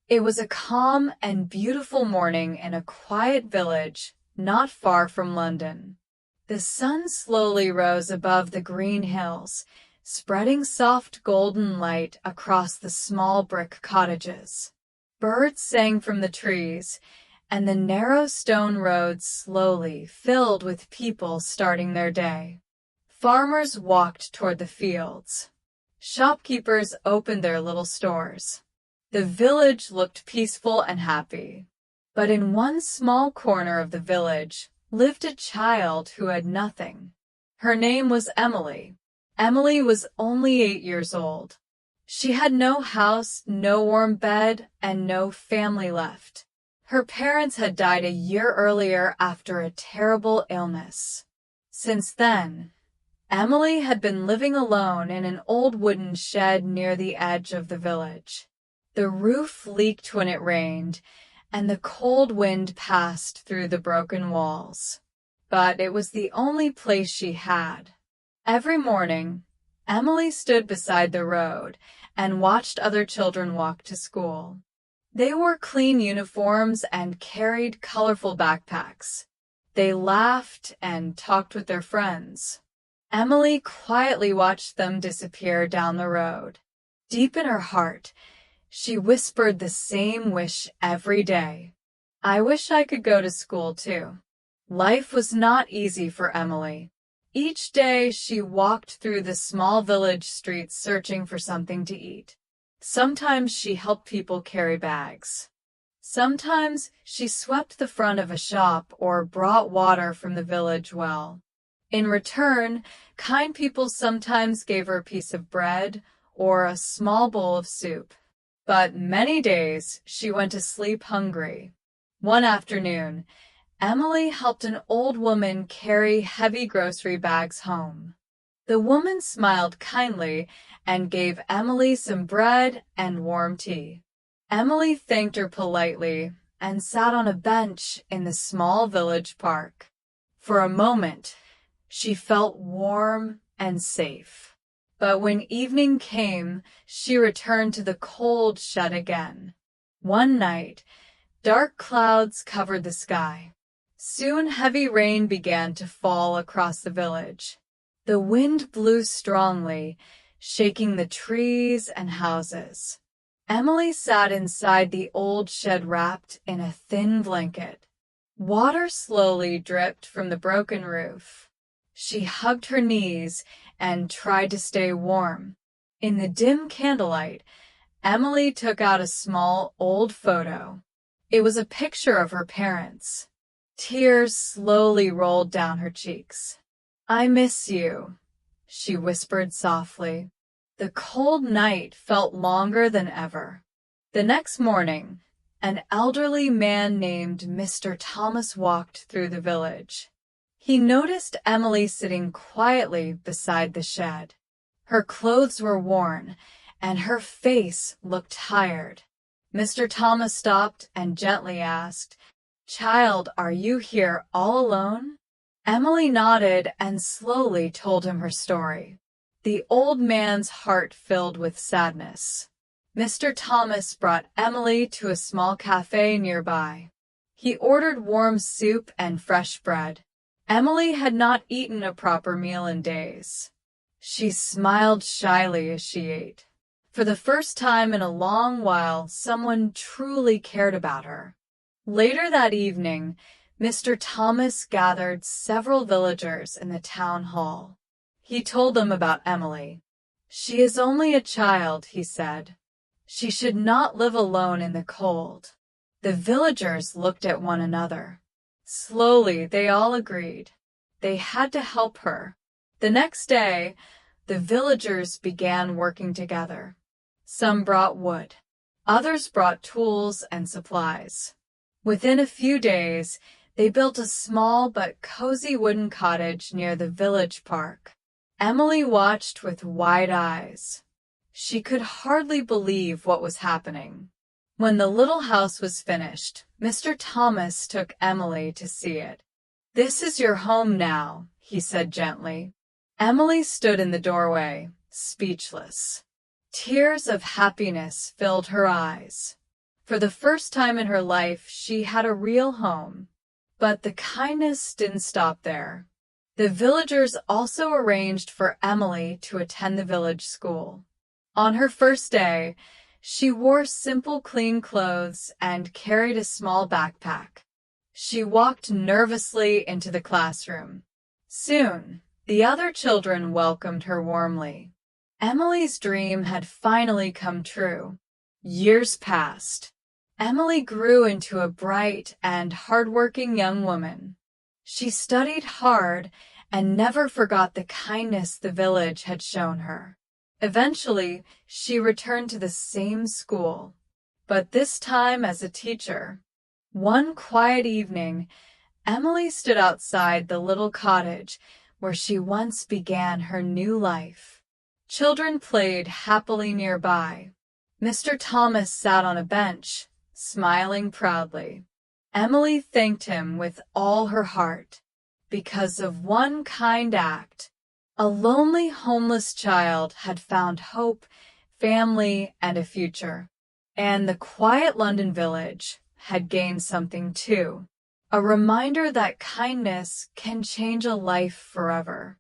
It was a calm and beautiful morning in a quiet village not far from London. The sun slowly rose above the green hills, spreading soft golden light across the small brick cottages. Birds sang from the trees, and the narrow stone roads slowly filled with people starting their day. Farmers walked toward the fields. Shopkeepers opened their little stores. The village looked peaceful and happy. But in one small corner of the village lived a child who had nothing. Her name was Emily. Emily was only 8 years old. She had no house, no warm bed, and no family left. Her parents had died a year earlier after a terrible illness. Since then, Emily had been living alone in an old wooden shed near the edge of the village. The roof leaked when it rained, and the cold wind passed through the broken walls. But it was the only place she had. Every morning, Emily stood beside the road and watched other children walk to school. They wore clean uniforms and carried colorful backpacks. They laughed and talked with their friends. Emily quietly watched them disappear down the road. Deep in her heart, she whispered the same wish every day. I wish I could go to school too. Life was not easy for Emily. Each day she walked through the small village streets searching for something to eat. Sometimes she helped people carry bags. Sometimes she swept the front of a shop or brought water from the village well. In return, kind people sometimes gave her a piece of bread or a small bowl of soup. But many days she went to sleep hungry. One afternoon, Emily helped an old woman carry heavy grocery bags home. The woman smiled kindly and gave Emily some bread and warm tea. Emily thanked her politely and sat on a bench in the small village park. For a moment, she felt warm and safe. But when evening came, she returned to the cold shed again. One night, dark clouds covered the sky. Soon heavy rain began to fall across the village. The wind blew strongly, shaking the trees and houses. Emily sat inside the old shed wrapped in a thin blanket. Water slowly dripped from the broken roof. She hugged her knees and tried to stay warm. In the dim candlelight, Emily took out a small old photo. It was a picture of her parents. Tears slowly rolled down her cheeks. I miss you, she whispered softly. The cold night felt longer than ever. The next morning, an elderly man named Mr. Thomas walked through the village. He noticed Emily sitting quietly beside the shed. Her clothes were worn, and her face looked tired. Mr. Thomas stopped and gently asked, Child, are you here all alone? Emily nodded and slowly told him her story. The old man's heart filled with sadness. Mr. Thomas brought Emily to a small cafe nearby. He ordered warm soup and fresh bread. Emily had not eaten a proper meal in days. She smiled shyly as she ate. For the first time in a long while, someone truly cared about her. Later that evening, Mr. Thomas gathered several villagers in the town hall. He told them about Emily. She is only a child, he said. She should not live alone in the cold. The villagers looked at one another. Slowly, they all agreed. They had to help her. The next day, the villagers began working together. Some brought wood. Others brought tools and supplies. Within a few days, they built a small but cozy wooden cottage near the village park. Emily watched with wide eyes. She could hardly believe what was happening. When the little house was finished, Mr. Thomas took Emily to see it. This is your home now, he said gently. Emily stood in the doorway, speechless. Tears of happiness filled her eyes. For the first time in her life, she had a real home. But the kindness didn't stop there. The villagers also arranged for Emily to attend the village school. On her first day, she wore simple, clean clothes and carried a small backpack. She walked nervously into the classroom. Soon, the other children welcomed her warmly. Emily's dream had finally come true. Years passed. Emily grew into a bright and hardworking young woman. She studied hard and never forgot the kindness the village had shown her. Eventually, she returned to the same school, but this time as a teacher. One quiet evening, Emily stood outside the little cottage where she once began her new life. Children played happily nearby. Mr. Thomas sat on a bench, smiling proudly. Emily thanked him with all her heart. Because of one kind act, a lonely homeless child had found hope, family, and a future. And the quiet London village had gained something too. A reminder that kindness can change a life forever.